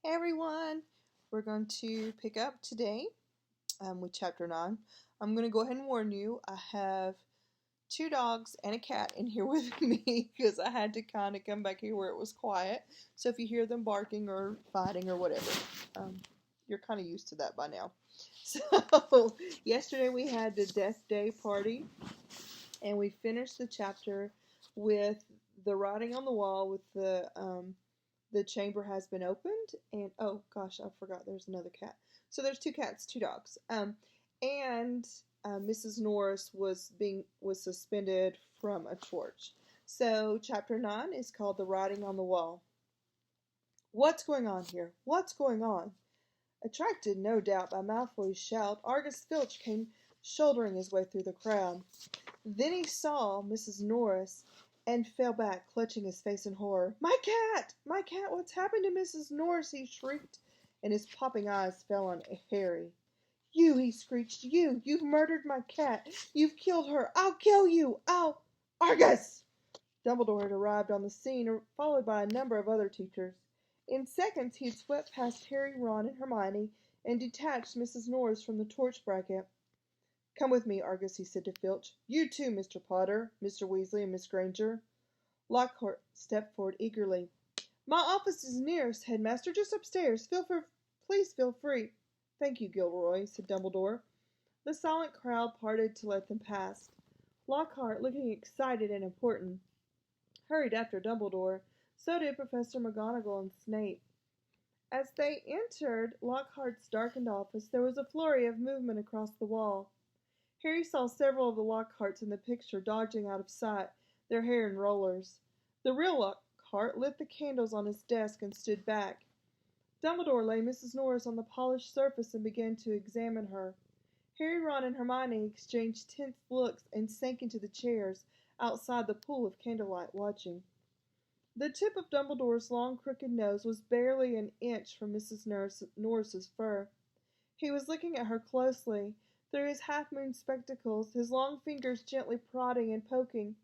Hey everyone, we're going to pick up today with chapter 9. I'm going to go ahead and warn you, I have two dogs and a cat in here with me because I had to kind of come back here where it was quiet. So if you hear them barking or fighting or whatever, you're kind of used to that by now. So yesterday we had the Death Day party and we finished the chapter with the writing on the wall with the chamber has been opened, and oh gosh, I forgot there's another cat. So there's two cats, two dogs. And Mrs. Norris was suspended from a torch. So chapter 9 is called The Writing on the Wall. What's going on here? What's going on? Attracted, no doubt, by Malfoy's shout, Argus Filch came shouldering his way through the crowd. Then he saw Mrs. Norris and fell back, clutching his face in horror. My cat! My cat! What's happened to Mrs. Norris? He shrieked, and his popping eyes fell on Harry. You, he screeched, you've murdered my cat. You've killed her. I'll kill you. Argus! Dumbledore had arrived on the scene, followed by a number of other teachers. In seconds he had swept past Harry, Ron, and Hermione, and detached Mrs. Norris from the torch bracket. Come with me, Argus, he said to Filch. You too, Mr. Potter, Mr. Weasley, and Miss Granger. Lockhart stepped forward eagerly. My office is nearest, Headmaster, just upstairs. Please feel free. Thank you, Gilderoy, said Dumbledore. The silent crowd parted to let them pass. Lockhart, looking excited and important, hurried after Dumbledore. So did Professor McGonagall and Snape. As they entered Lockhart's darkened office, there was a flurry of movement across the wall. Harry saw several of the Lockharts in the picture dodging out of sight, their hair in rollers. The real Lockhart lit the candles on his desk and stood back. Dumbledore laid Mrs. Norris on the polished surface and began to examine her. Harry, Ron, and Hermione exchanged tense looks and sank into the chairs outside the pool of candlelight, watching. The tip of Dumbledore's long, crooked nose was barely an inch from Mrs. Norris's fur. He was looking at her closely, through his half-moon spectacles, his long fingers gently prodding and poking.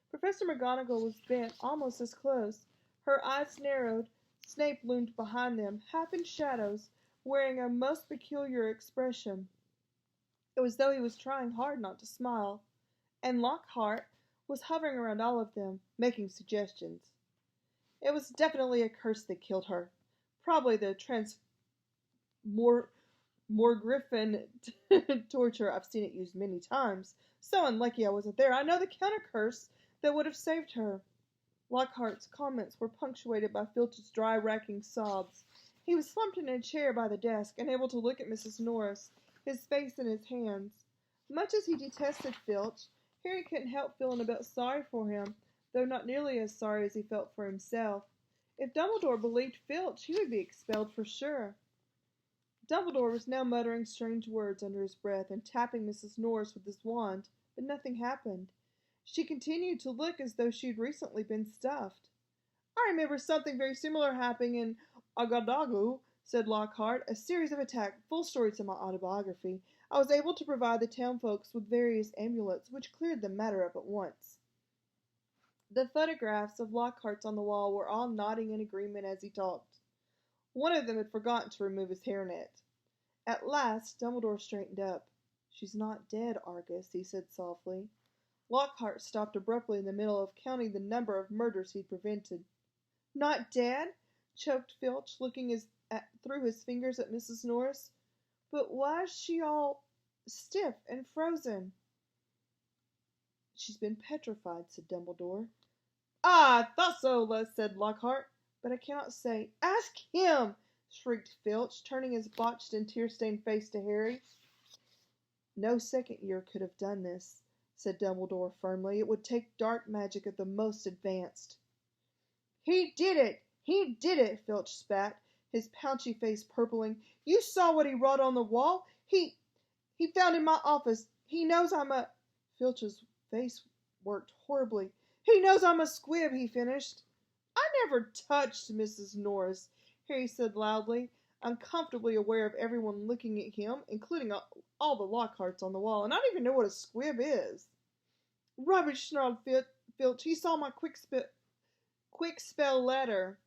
Professor McGonagall was bent almost as close. Her eyes narrowed. Snape loomed behind them, half in shadows, wearing a most peculiar expression. It was as though he was trying hard not to smile. And Lockhart was hovering around all of them, making suggestions. It was definitely a curse that killed her. Probably the more Griffin torture. I've seen it used many times. So unlucky I wasn't there. I know the counter curse that would have saved her. Lockhart's comments were punctuated by Filch's dry, racking sobs. He was slumped in a chair by the desk, unable to look at Mrs. Norris, his face in his hands. Much as he detested Filch, Harry couldn't help feeling a bit sorry for him, though not nearly as sorry as he felt for himself. If Dumbledore believed Filch, he would be expelled for sure. Dumbledore was now muttering strange words under his breath and tapping Mrs. Norris with his wand, but nothing happened. She continued to look as though she had recently been stuffed. I remember something very similar happening in Agadagu, said Lockhart, a series of attacks, full stories in my autobiography. I was able to provide the town folks with various amulets, which cleared the matter up at once. The photographs of Lockhart's on the wall were all nodding in agreement as he talked. One of them had forgotten to remove his hairnet. At last, Dumbledore straightened up. She's not dead, Argus, he said softly. Lockhart stopped abruptly in the middle of counting the number of murders he'd prevented. Not dead? Choked Filch, looking through his fingers at Mrs. Norris. But why is she all stiff and frozen? She's been petrified, said Dumbledore. Ah, I thought so, said Lockhart. But I cannot say. Ask him, shrieked Filch, turning his botched and tear-stained face to Harry. No second year could have done this, said Dumbledore firmly. It would take dark magic at the most advanced. He did it! He did it! Filch spat, his pouchy face purpling. You saw what he wrote on the wall? He found in my office. He knows I'm a... Filch's face worked horribly. He knows I'm a squib, he finished. I never touched Mrs. Norris, Harry said loudly, uncomfortably aware of everyone looking at him, including all the Lockharts on the wall, and I don't even know what a squib is. Rubbish, snarled Filch. He saw my quick spell letter.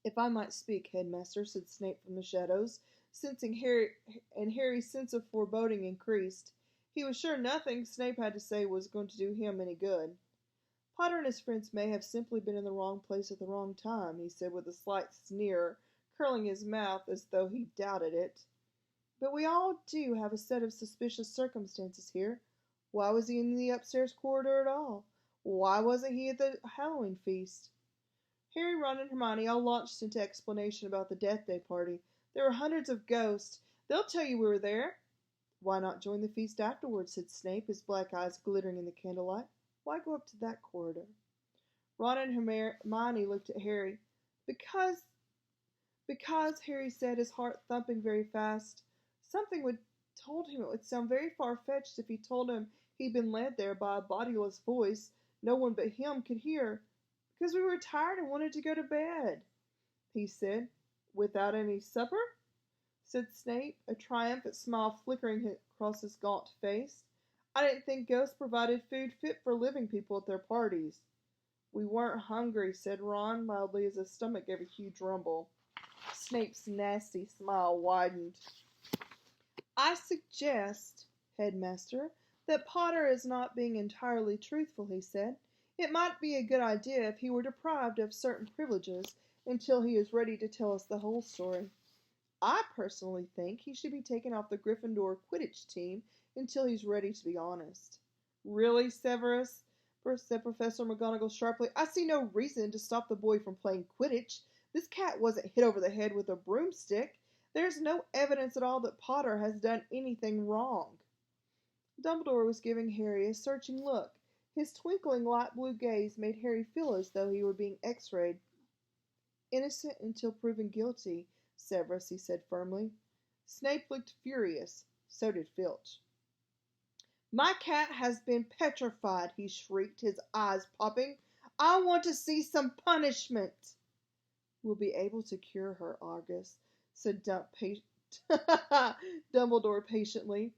"If I might speak, headmaster," said Snape from the shadows, sensing Harry's sense of foreboding increased. He was sure nothing Snape had to say was going to do him any good. "Potter and his friends may have simply been in the wrong place at the wrong time," he said with a slight sneer, curling his mouth as though he doubted it. "But we all do have a set of suspicious circumstances here. Why was he in the upstairs corridor at all? Why wasn't he at the Halloween feast?" Harry, Ron, and Hermione all launched into explanation about the Death Day party. "There were hundreds of ghosts. They'll tell you we were there." "Why not join the feast afterwards?" said Snape, his black eyes glittering in the candlelight. "Why go up to that corridor?" Ron and Hermione looked at Harry. "Because, Harry said, his heart thumping very fast. Something would told him it would sound very far-fetched if he told him he'd been led there by a bodiless voice no one but him could hear. Because we were tired and wanted to go to bed," he said. "Without any supper?" said Snape, a triumphant smile flickering across his gaunt face. "I didn't think ghosts provided food fit for living people at their parties." "We weren't hungry," said Ron loudly as his stomach gave a huge rumble. Snape's nasty smile widened. "I suggest, headmaster, that Potter is not being entirely truthful," he said. "It might be a good idea if he were deprived of certain privileges until he is ready to tell us the whole story. I personally think he should be taken off the Gryffindor Quidditch team until he's ready to be honest." "Really, Severus?" said Professor McGonagall sharply. "I see no reason to stop the boy from playing Quidditch. This cat wasn't hit over the head with a broomstick. There's no evidence at all that Potter has done anything wrong." Dumbledore was giving Harry a searching look. His twinkling light blue gaze made Harry feel as though he were being x-rayed. "Innocent until proven guilty, Severus," he said firmly. Snape looked furious. So did Filch. "My cat has been petrified," he shrieked, his eyes popping. "I want to see some punishment." "We'll be able to cure her, Argus," said Dumbledore patiently.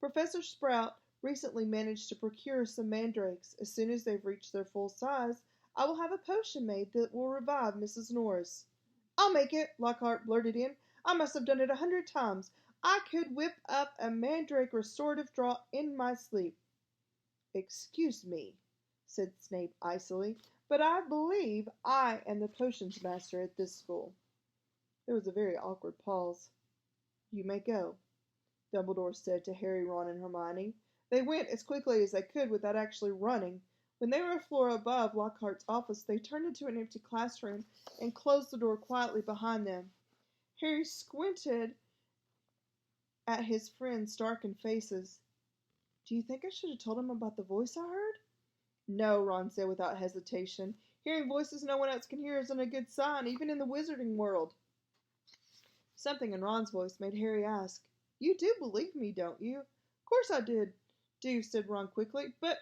"Professor Sprout recently managed to procure some mandrakes. As soon as they've reached their full size, I will have a potion made that will revive Mrs. Norris." "I'll make it," Lockhart blurted in. "I must have done it 100 times. I could whip up a mandrake restorative draught in my sleep." "Excuse me," said Snape icily, "but I believe I am the potions master at this school." There was a very awkward pause. "You may go," Dumbledore said to Harry, Ron, and Hermione. They went as quickly as they could without actually running. When they were a floor above Lockhart's office, they turned into an empty classroom and closed the door quietly behind them. Harry squinted at his friends' darkened faces. "Do you think I should have told him about the voice I heard?" "No," Ron said without hesitation. "Hearing voices no one else can hear isn't a good sign, even in the wizarding world." Something in Ron's voice made Harry ask, "You do believe me, don't you?" "Of course I do," said Ron quickly, "but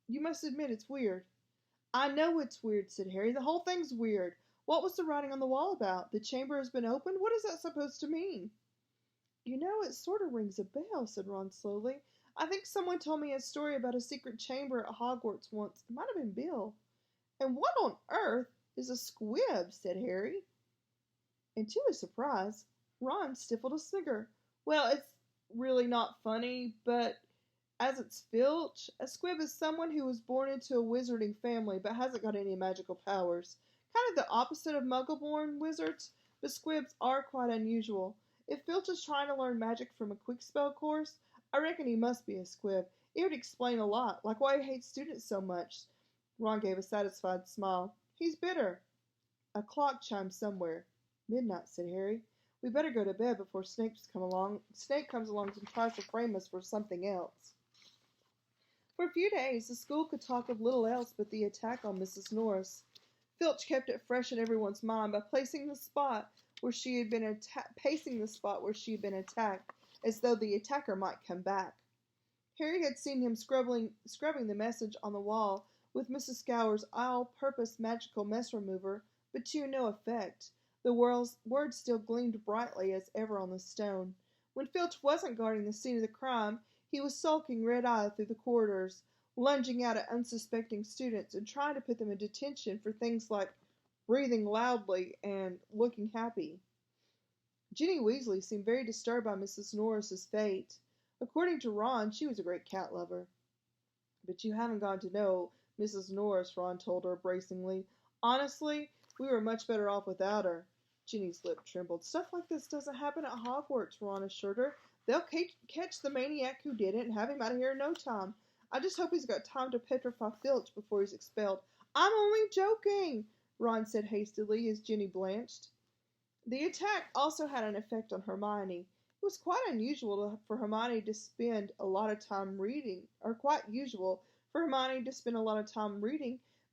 you must admit it's weird." "I know it's weird," said Harry. "The whole thing's weird. What was the writing on the wall about? The chamber has been opened? What is that supposed to mean?" "You know, it sort of rings a bell," said Ron slowly. "I think someone told me a story about a secret chamber at Hogwarts once. It might have been Bill." "And what on earth is a squib?" said Harry. And to his surprise, Ron stifled a snigger. "Well, it's really not funny, but as it's Filch, a squib is someone who was born into a wizarding family but hasn't got any magical powers. Kind of the opposite of muggle-born wizards, but squibs are quite unusual. If Filch is trying to learn magic from a quick spell course, I reckon he must be a squib. It would explain a lot, like why he hates students so much." Ron gave a satisfied smile. "He's bitter." A clock chimed somewhere. "Midnight," said Harry. "We better go to bed before Snape comes along and tries to frame us for something else." For a few days, the school could talk of little else but the attack on Mrs. Norris. Filch kept it fresh in everyone's mind by pacing the spot where she had been attacked, as though the attacker might come back. Harry had seen him scrubbing the message on the wall with Mrs. Scour's all-purpose magical mess remover, but to no effect. The words still gleamed brightly as ever on the stone. When Filch wasn't guarding the scene of the crime, he was sulking red-eyed through the corridors, lunging out at unsuspecting students and trying to put them in detention for things like breathing loudly and looking happy. Ginny Weasley seemed very disturbed by Mrs. Norris's fate. According to Ron, she was a great cat lover. But you haven't gone to know Mrs. Norris, Ron told her bracingly. Honestly, we were much better off without her. Ginny's lip trembled. Stuff like this doesn't happen at Hogwarts, Ron assured her. They'll catch the maniac who did it and have him out of here in no time. I just hope he's got time to petrify Filch before he's expelled. I'm only joking, Ron said hastily as Ginny blanched. The attack also had an effect on Hermione. It was quite unusual for Hermione to spend a lot of time reading,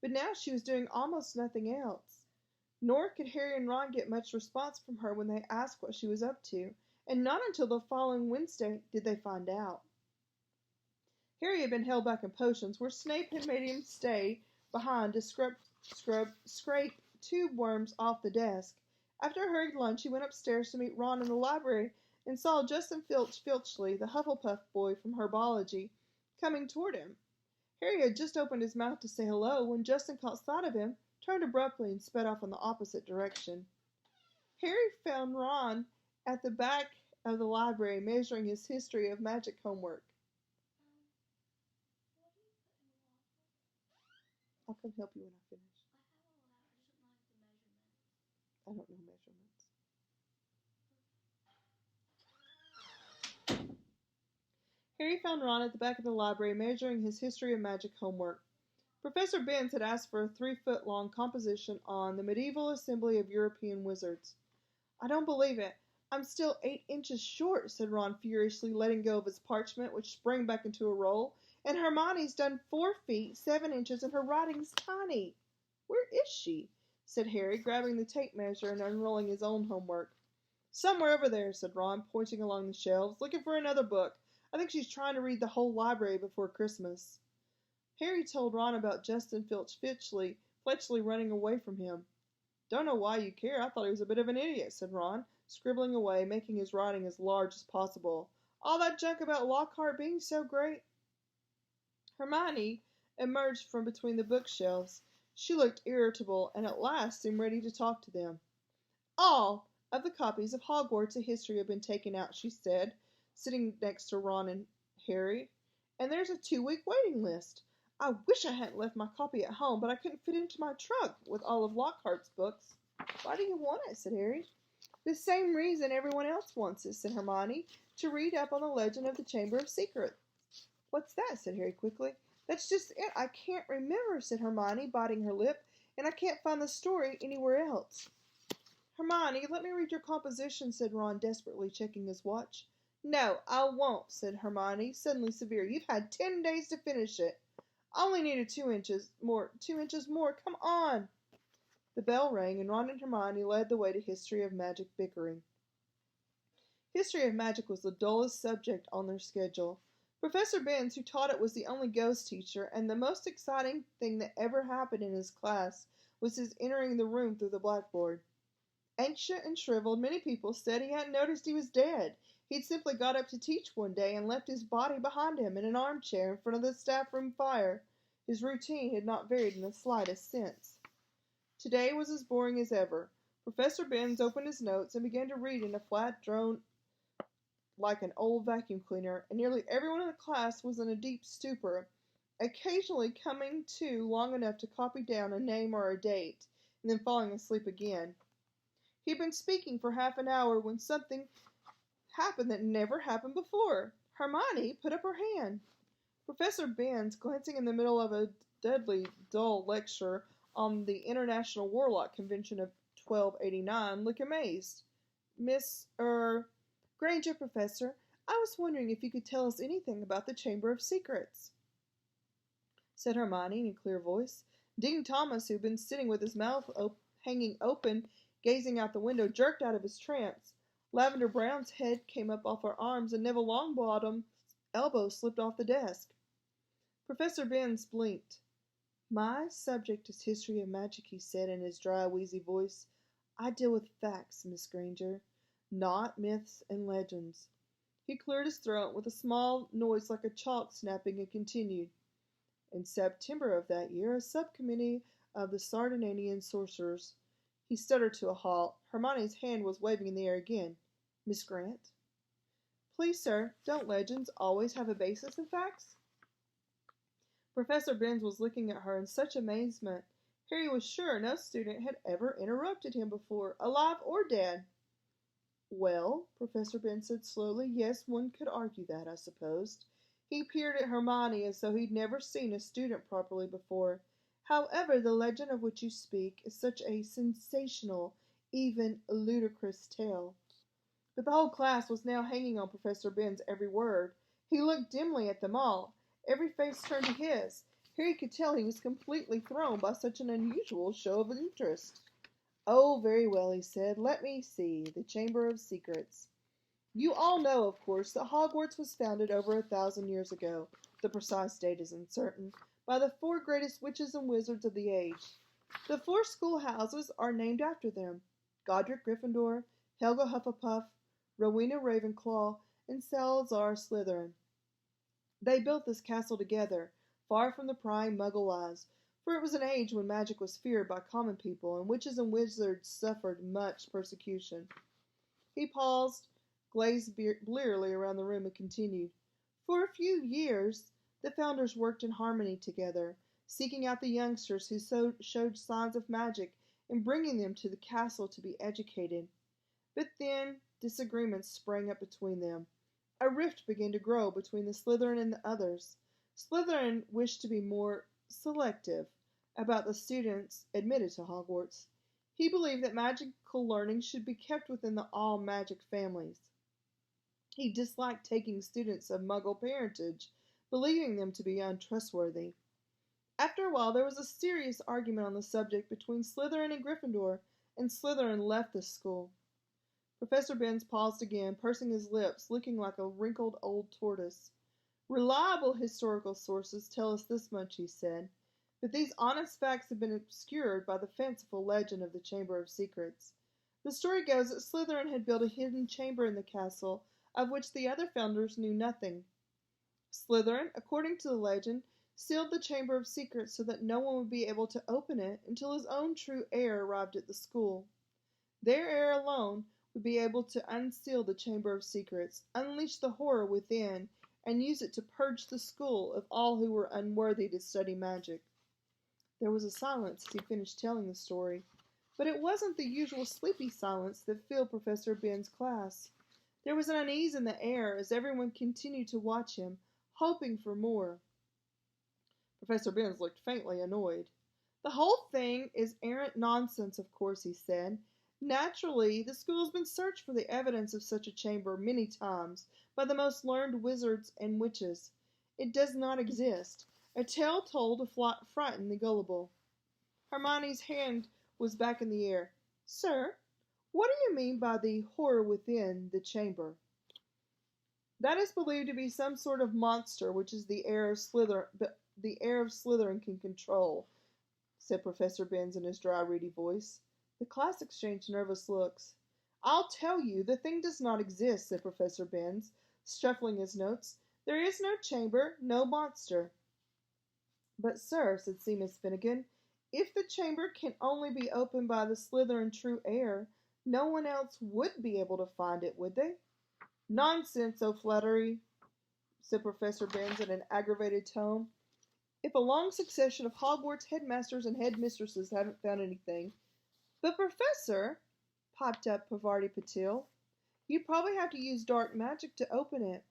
but now she was doing almost nothing else. Nor could Harry and Ron get much response from her when they asked what she was up to, and not until the following Wednesday did they find out. Harry had been held back in potions, where Snape had made him stay behind to scrape tube worms off the desk. After a hurried lunch, he went upstairs to meet Ron in the library and saw Justin Filchley, the Hufflepuff boy from herbology, coming toward him. Harry had just opened his mouth to say hello when Justin caught sight of him, turned abruptly, and sped off in the opposite direction. Harry found Ron at the back of the library measuring his history of magic homework. I'll come help you when I finish. I don't know measurements. Harry found Ron at the back of the library measuring his history of magic homework. Professor Binns had asked for a 3-foot-long composition on the medieval assembly of European wizards. I don't believe it. I'm still 8 inches short, said Ron furiously, letting go of his parchment, which sprang back into a roll. And Hermione's done 4 feet, 7 inches, and her writing's tiny. Where is she? Said Harry, grabbing the tape measure and unrolling his own homework. Somewhere over there, said Ron, pointing along the shelves, looking for another book. I think she's trying to read the whole library before Christmas. Harry told Ron about Justin Fletchley running away from him. Don't know why you care. I thought he was a bit of an idiot, said Ron, scribbling away, making his writing as large as possible. All that junk about Lockhart being so great. Hermione emerged from between the bookshelves. She looked irritable and at last seemed ready to talk to them. All of the copies of Hogwarts: A History have been taken out, she said, sitting next to Ron and Harry. And there's a 2-week waiting list. I wish I hadn't left my copy at home, but I couldn't fit it into my trunk with all of Lockhart's books. Why do you want it? Said Harry. The same reason everyone else wants it, said Hermione, to read up on the legend of the Chamber of Secrets. What's that? Said Harry quickly. That's just it. I can't remember, said Hermione, biting her lip, and I can't find the story anywhere else. Hermione, let me read your composition, said Ron, desperately checking his watch. No, I won't, said Hermione, suddenly severe. You've had 10 days to finish it. I only needed 2 inches more. 2 inches more. Come on. The bell rang, and Ron and Hermione led the way to History of Magic bickering. History of Magic was the dullest subject on their schedule. Professor Binns, who taught it, was the only ghost teacher, and the most exciting thing that ever happened in his class was his entering the room through the blackboard. Ancient and shriveled, many people said he hadn't noticed he was dead. He'd simply got up to teach one day and left his body behind him in an armchair in front of the staff room fire. His routine had not varied in the slightest since. Today was as boring as ever. Professor Binns opened his notes and began to read in a flat drone like an old vacuum cleaner, and nearly everyone in the class was in a deep stupor, occasionally coming to long enough to copy down a name or a date, and then falling asleep again. He'd been speaking for half an hour when something happened that never happened before. Hermione put up her hand. Professor Binns, glancing in the middle of a deadly dull lecture on the International Warlock Convention of 1289, looked amazed. Miss Granger, Professor, I was wondering if you could tell us anything about the Chamber of Secrets, said Hermione in a clear voice. Dean Thomas, who had been sitting with his mouth hanging open, gazing out the window, jerked out of his trance. Lavender Brown's head came up off her arms, and Neville Longbottom's elbow slipped off the desk. Professor Binns blinked. My subject is History of Magic, he said in his dry, wheezy voice. I deal with facts, Miss Granger, not myths and legends. He cleared his throat with a small noise like a chalk snapping and continued. In September of that year, a subcommittee of the Sardinian sorcerers He stuttered to a halt. Hermione's hand was waving in the air again. Miss Grant? Please, sir, don't legends always have a basis in facts? Professor Binns was looking at her in such amazement. Harry was sure no student had ever interrupted him before, alive or dead. Well, Professor Binns said slowly, yes, one could argue that, I suppose. He peered at Hermione as though he'd never seen a student properly before. However, the legend of which you speak is such a sensational, even ludicrous tale. But the whole class was now hanging on Professor Binns' every word. He looked dimly at them all. Every face turned to his. Harry could tell he was completely thrown by such an unusual show of interest. Oh, very well, he said. Let me see. The Chamber of Secrets. You all know, of course, that Hogwarts was founded over 1,000 years ago. The precise date is uncertain. By the 4 greatest witches and wizards of the age. The 4 schoolhouses are named after them. Godric Gryffindor, Helga Hufflepuff, Rowena Ravenclaw, and Salazar Slytherin. They built this castle together, far from the prying Muggle eyes, for it was an age when magic was feared by common people, and witches and wizards suffered much persecution. He paused, gazed blearily around the room, and continued. For a few years, the founders worked in harmony together, seeking out the youngsters who showed signs of magic and bringing them to the castle to be educated. But then disagreements sprang up between them. A rift began to grow between the Slytherin and the others. Slytherin wished to be more selective about the students admitted to Hogwarts. He believed that magical learning should be kept within the all-magic families. He disliked taking students of Muggle parentage, believing them to be untrustworthy. After a while, there was a serious argument on the subject between Slytherin and Gryffindor, and Slytherin left the school. Professor Binns paused again, pursing his lips, looking like a wrinkled old tortoise. Reliable historical sources tell us this much, he said, but these honest facts have been obscured by the fanciful legend of the Chamber of Secrets. The story goes that Slytherin had built a hidden chamber in the castle, of which the other founders knew nothing. Slytherin, according to the legend, sealed the Chamber of Secrets so that no one would be able to open it until his own true heir arrived at the school. Their heir alone would be able to unseal the Chamber of Secrets, unleash the horror within, and use it to purge the school of all who were unworthy to study magic. There was a silence as he finished telling the story, but it wasn't the usual sleepy silence that filled Professor Binns' class. There was an unease in the air as everyone continued to watch him, hoping for more. Professor Binns looked faintly annoyed. The whole thing is arrant nonsense, of course, he said. Naturally, the school has been searched for the evidence of such a chamber many times by the most learned wizards and witches. It does not exist. A tale told to frighten the gullible. Hermione's hand was back in the air. Sir, what do you mean by the horror within the chamber? That is believed to be some sort of monster which is the heir of Slytherin can control, said Professor Binns in his dry, reedy voice. The class exchanged nervous looks. I'll tell you, the thing does not exist, said Professor Binns, shuffling his notes. There is no chamber, no monster. But, sir, said Seamus Finnegan, if the chamber can only be opened by the Slytherin true heir, no one else would be able to find it, would they? Nonsense, O'Flaherty, said Professor Binns in an aggravated tone. If a long succession of Hogwarts headmasters and headmistresses haven't found anything. But, Professor, piped up Parvati Patil, you'd probably have to use dark magic to open it.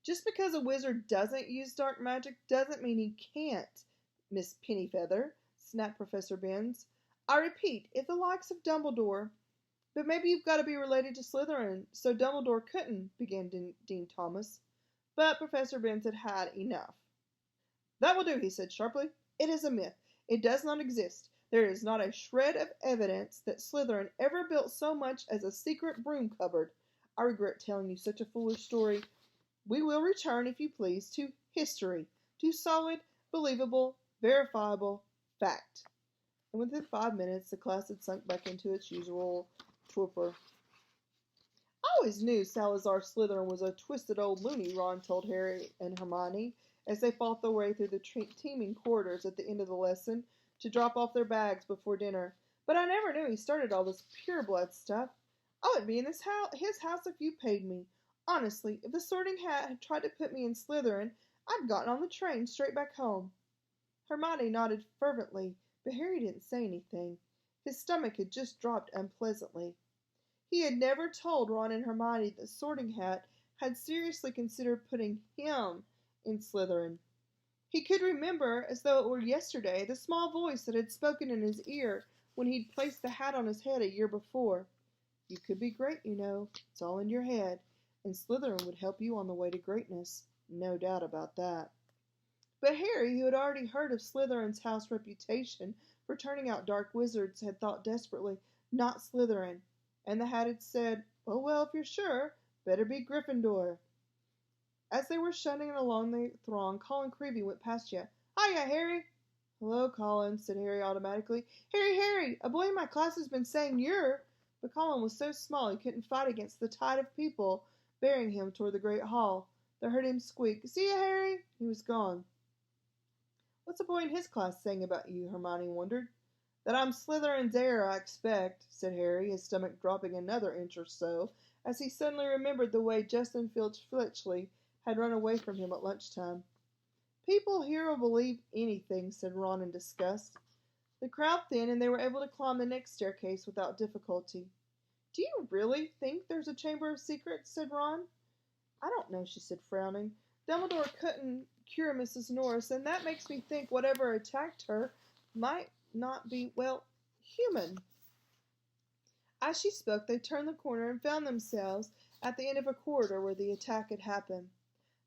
Just because a wizard doesn't use dark magic doesn't mean he can't, Miss Pennyfeather, snapped Professor Binns. I repeat, if the likes of Dumbledore... But maybe you've got to be related to Slytherin, so Dumbledore couldn't, began Dean Thomas. But Professor Binns had had enough. That will do, he said sharply. It is a myth. It does not exist. There is not a shred of evidence that Slytherin ever built so much as a secret broom cupboard. I regret telling you such a foolish story. We will return, if you please, to history, to solid, believable, verifiable fact. And within 5 minutes, the class had sunk back into its usual torpor. I always knew Salazar Slytherin was a twisted old loony, Ron told Harry and Hermione, as they fought their way through the teeming corridors at the end of the lesson to drop off their bags before dinner. But I never knew he started all this pure-blood stuff. I would be in his house if you paid me. Honestly, if the Sorting Hat had tried to put me in Slytherin, I'd gotten on the train straight back home." Hermione nodded fervently, but Harry didn't say anything. His stomach had just dropped unpleasantly. He had never told Ron and Hermione that Sorting Hat had seriously considered putting him in Slytherin. He could remember, as though it were yesterday, the small voice that had spoken in his ear when he'd placed the hat on his head a year before. "You could be great, you know. It's all in your head, and Slytherin would help you on the way to greatness. No doubt about that." But Harry, who had already heard of Slytherin's house reputation for turning out dark wizards, had thought desperately, "Not Slytherin." And the hat had said, "Oh, well, if you're sure, better be Gryffindor." As they were shunting along the throng, Colin Creevey went past you. "Hiya, Harry." "Hello, Colin," said Harry automatically. "Harry, Harry, a boy in my class has been saying you're—" But Colin was so small he couldn't fight against the tide of people bearing him toward the great hall. They heard him squeak, "See ya, Harry." He was gone. "What's a boy in his class saying about you?" Hermione wondered. "That I'm Slytherin's heir, I expect," said Harry, his stomach dropping another inch or so, as he suddenly remembered the way Justin Fletchley had run away from him at lunchtime. "People here will believe anything," said Ron in disgust. The crowd thinned, and they were able to climb the next staircase without difficulty. "Do you really think there's a Chamber of Secrets?" said Ron. "I don't know," she said, frowning. "Dumbledore couldn't cure Mrs. Norris, and that makes me think whatever attacked her might not be, well, human." As she spoke, they turned the corner and found themselves at the end of a corridor where the attack had happened.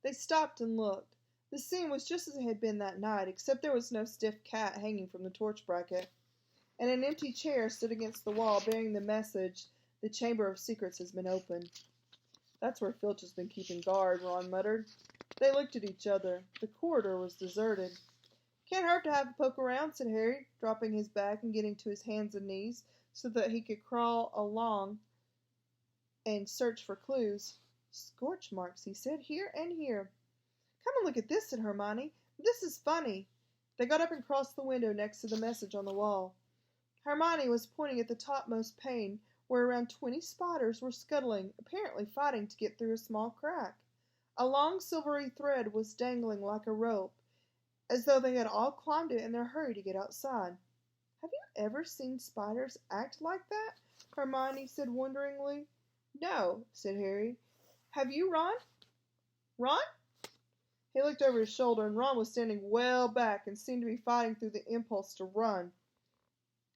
They stopped and looked. The scene was just as it had been that night, except there was no stiff cat hanging from the torch bracket, and an empty chair stood against the wall bearing the message, "The Chamber of Secrets has been opened." "That's where Filch has been keeping guard," Ron muttered. They looked at each other. The corridor was deserted. "Can't hurt to have a poke around," said Harry, dropping his bag and getting to his hands and knees so that he could crawl along and search for clues. "Scorch marks," he said, "here and here." "Come and look at this," said Hermione. "This is funny." They got up and crossed the window next to the message on the wall. Hermione was pointing at the topmost pane, where around 20 spiders were scuttling, apparently fighting to get through a small crack. A long silvery thread was dangling like a rope, as though they had all climbed it in their hurry to get outside. "Have you ever seen spiders act like that?" Hermione said wonderingly. "No," said Harry. "Have you, Ron?" "Ron?" He looked over his shoulder, and Ron was standing well back and seemed to be fighting through the impulse to run.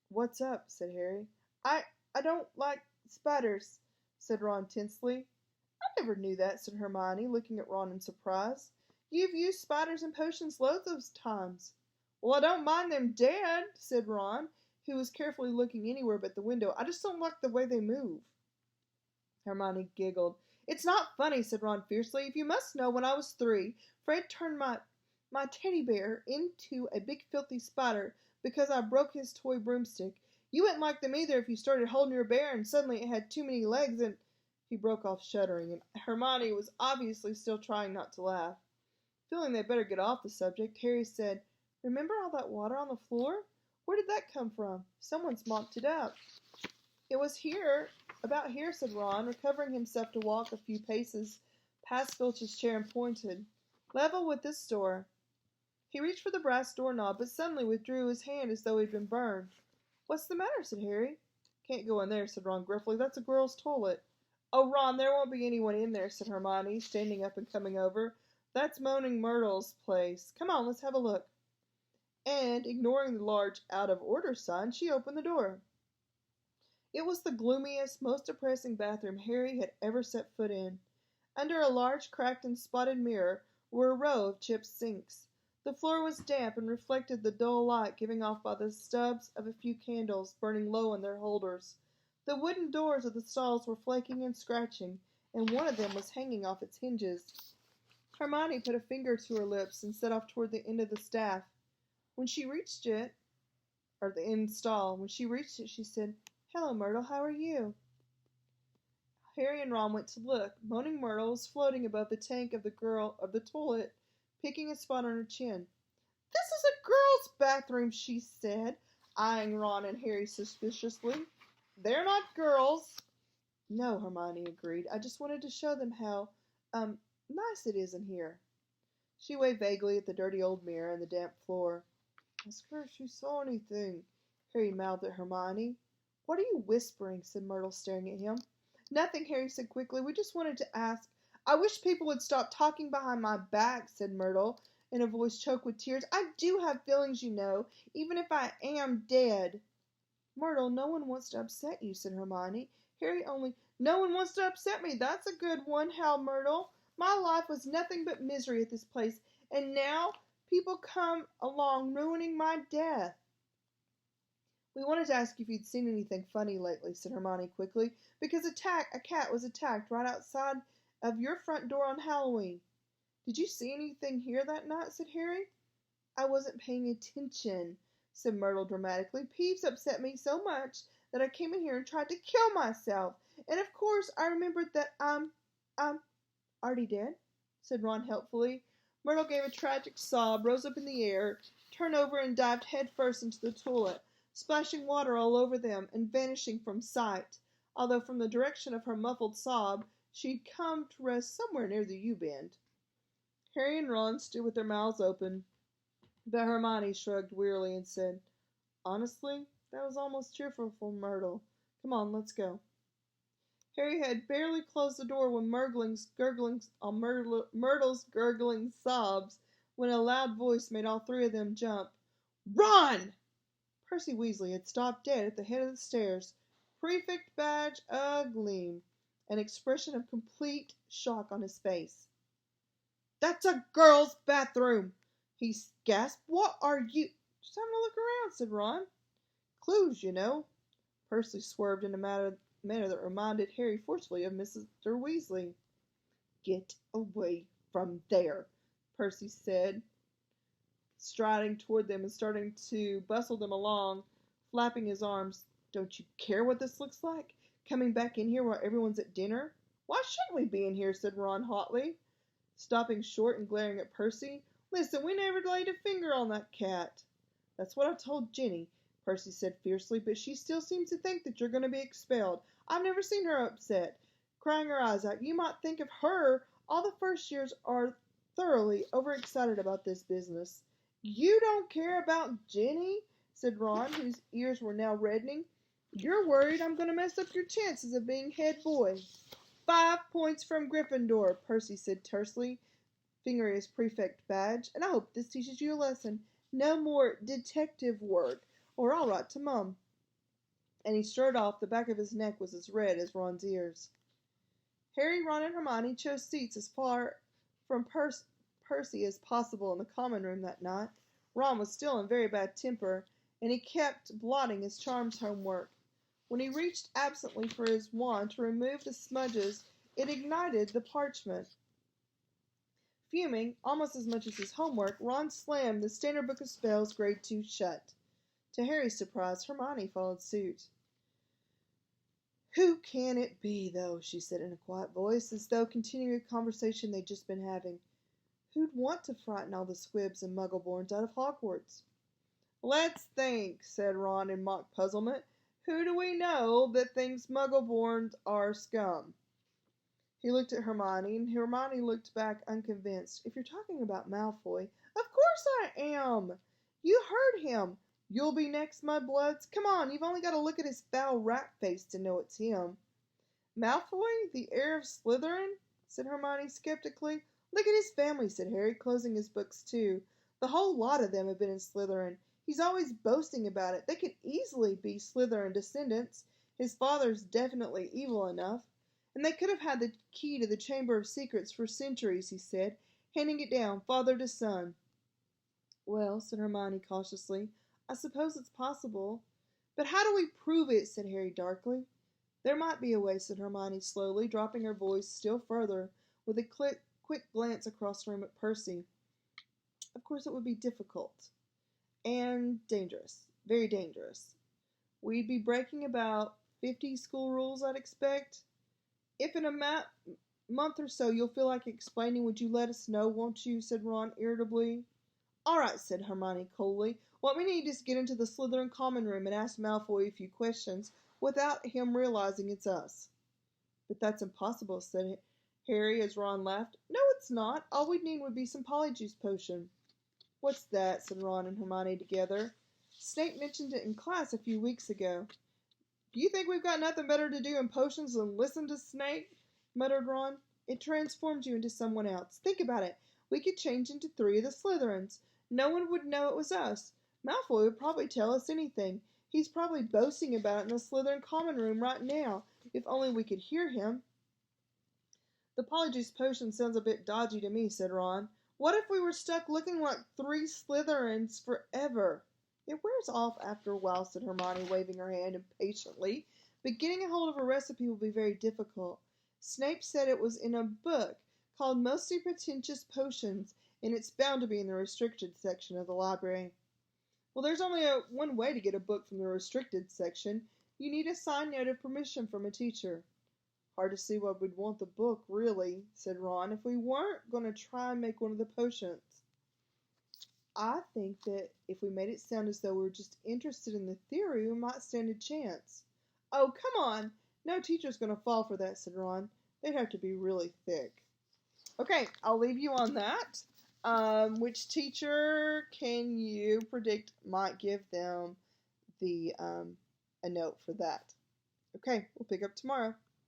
"What's up?" said Harry. I don't like spiders," said Ron tensely. "I never knew that," said Hermione, looking at Ron in surprise. "You've used spiders in potions loads of times." "Well, I don't mind them dead," said Ron, who was carefully looking anywhere but the window. "I just don't like the way they move." Hermione giggled. "It's not funny," said Ron fiercely. "If you must know, when I was 3, Fred turned my teddy bear into a big filthy spider because I broke his toy broomstick. You wouldn't like them either if you started holding your bear and suddenly it had too many legs and—" He broke off shuddering, and Hermione was obviously still trying not to laugh. Feeling they'd better get off the subject, Harry said, "Remember all that water on the floor? Where did that come from? Someone's mopped it up." "It was here, about here," said Ron, recovering himself to walk a few paces past Filch's chair and pointed. "Level with this door." He reached for the brass doorknob, but suddenly withdrew his hand as though he'd been burned. "What's the matter?" said Harry. "Can't go in there," said Ron gruffly. "That's a girl's toilet." "Oh, Ron, there won't be anyone in there," said Hermione, standing up and coming over. "That's Moaning Myrtle's place. Come on, let's have a look." And, ignoring the large out-of-order sign, she opened the door. It was the gloomiest, most depressing bathroom Harry had ever set foot in. Under a large cracked and spotted mirror were a row of chipped sinks. The floor was damp and reflected the dull light given off by the stubs of a few candles burning low in their holders. The wooden doors of the stalls were flaking and scratching, and one of them was hanging off its hinges. Hermione put a finger to her lips and set off toward the end of the staff. When she reached it, she said, "Hello, Myrtle, how are you?" Harry and Ron went to look. Moaning Myrtle was floating above the tank of the toilet, picking a spot on her chin. "This is a girl's bathroom," she said. eyeing Ron and Harry suspiciously. "They're not girls." "No," Hermione agreed. "I just wanted to show them how, nice it is in here." She waved vaguely at the dirty old mirror and the damp floor. "Ask her if she saw anything," Harry mouthed at Hermione. "What are you whispering?" said Myrtle, staring at him. "Nothing," Harry said quickly. "We just wanted to ask—" "I wish people would stop talking behind my back," said Myrtle, in a voice choked with tears. "I do have feelings, you know, even if I am dead." "Myrtle, no one wants to upset you," said Hermione. "Harry only—" "No one wants to upset me. That's a good one," howled Myrtle. "My life was nothing but misery at this place, and now people come along ruining my death." "We wanted to ask you if you'd seen anything funny lately," said Hermione quickly, "because a cat was attacked right outside of your front door on Halloween." "Did you see anything here that night?" said Harry. "I wasn't paying attention," said Myrtle dramatically. "Peeves upset me so much that I came in here and tried to kill myself. And of course I remembered that I'm already dead," said Ron helpfully. Myrtle gave a tragic sob, rose up in the air, turned over and dived headfirst into the toilet, splashing water all over them and vanishing from sight, although from the direction of her muffled sob she'd come to rest somewhere near the U-bend. Harry and Ron stood with their mouths open, but Hermione shrugged wearily and said, "Honestly, that was almost cheerful for Myrtle. Come on, let's go." Harry had barely closed the door when Myrtle's gurgling sobs, when a loud voice made all three of them jump. "Run!" Percy Weasley had stopped dead at the head of the stairs, prefect badge a-gleam, an expression of complete shock on his face. "That's a girl's bathroom!" he gasped. "What are you—" "Just having a look around," said Ron. "Clues, you know." Percy swerved in a manner that reminded Harry forcefully of Mr. Weasley. "Get away from there," Percy said, striding toward them and starting to bustle them along, flapping his arms. "Don't you care what this looks like? Coming back in here while everyone's at dinner?" "Why shouldn't we be in here?" said Ron hotly, stopping short and glaring at Percy. "Listen, we never laid a finger on that cat." "That's what I told Ginny," Percy said fiercely, "but she still seems to think that you're going to be expelled. I've never seen her upset, crying her eyes out. You might think of her. All the first years are thoroughly overexcited about this business." "You don't care about Ginny?" said Ron, whose ears were now reddening. "You're worried I'm going to mess up your chances of being head boy." 5 points from Gryffindor," Percy said tersely, fingering his prefect badge. "And I hope this teaches you a lesson. No more detective work, or I'll write to Mum." And he strode off. The back of his neck was as red as Ron's ears. Harry, Ron, and Hermione chose seats as far from Percy as possible in the common room that night. Ron was still in very bad temper, and he kept blotting his charms homework. When he reached absently for his wand to remove the smudges, it ignited the parchment. Fuming, almost as much as his homework, Ron slammed the Standard Book of Spells Grade 2 shut. To Harry's surprise, Hermione followed suit. "Who can it be, though?" she said in a quiet voice, as though continuing a conversation they'd just been having. "Who'd want to frighten all the squibs and muggleborns out of Hogwarts?" "Let's think," said Ron in mock puzzlement. "Who do we know that thinks muggleborns are scum?" He looked at Hermione, and Hermione looked back unconvinced. "If you're talking about Malfoy—" "Of course I am! You heard him. You'll be next, mudbloods. Come on, you've only got to look at his foul rat face to know it's him." "Malfoy, the heir of Slytherin?" said Hermione skeptically. "Look at his family," said Harry, closing his books too. "The whole lot of them have been in Slytherin. He's always boasting about it. They could easily be Slytherin descendants. His father's definitely evil enough. And they could have had the key to the Chamber of Secrets for centuries," he said, handing it down, father to son. "Well," said Hermione cautiously, "I suppose it's possible." "But how do we prove it?" said Harry darkly. "There might be a way," said Hermione slowly, dropping her voice still further, with a quick glance across the room at Percy. "Of course it would be difficult. And dangerous. Very dangerous. We'd be breaking about 50 school rules, I'd expect. If in a month or so you'll feel like explaining, would you let us know, won't you?" said Ron irritably. "All right," said Hermione coldly. What we need is to get into the Slytherin common room and ask Malfoy a few questions without him realizing it's us. But that's impossible, said Harry as Ron laughed. No, it's not. All we'd need would be some Polyjuice potion. What's that? Said Ron and Hermione together. Snape mentioned it in class a few weeks ago. Do you think we've got nothing better to do in potions than listen to Snape? Muttered Ron. It transforms you into someone else. Think about it. We could change into 3 of the Slytherins. No one would know it was us. Malfoy would probably tell us anything. He's probably boasting about it in the Slytherin common room right now. If only we could hear him. The Polyjuice potion sounds a bit dodgy to me, said Ron. What if we were stuck looking like 3 Slytherins forever? It wears off after a while, said Hermione, waving her hand impatiently. But getting a hold of a recipe will be very difficult. Snape said it was in a book called Mostly Pretentious Potions, and it's bound to be in the restricted section of the library. Well, there's only one way to get a book from the restricted section. You need a signed note of permission from a teacher. Hard to see why we'd want the book, really, said Ron, if we weren't going to try and make one of the potions. I think that if we made it sound as though we were just interested in the theory, we might stand a chance. Oh, come on. No teacher's going to fall for that, said Ron. They'd have to be really thick. Okay, I'll leave you on that. Which teacher can you predict might give them a note for that? Okay, we'll pick up tomorrow.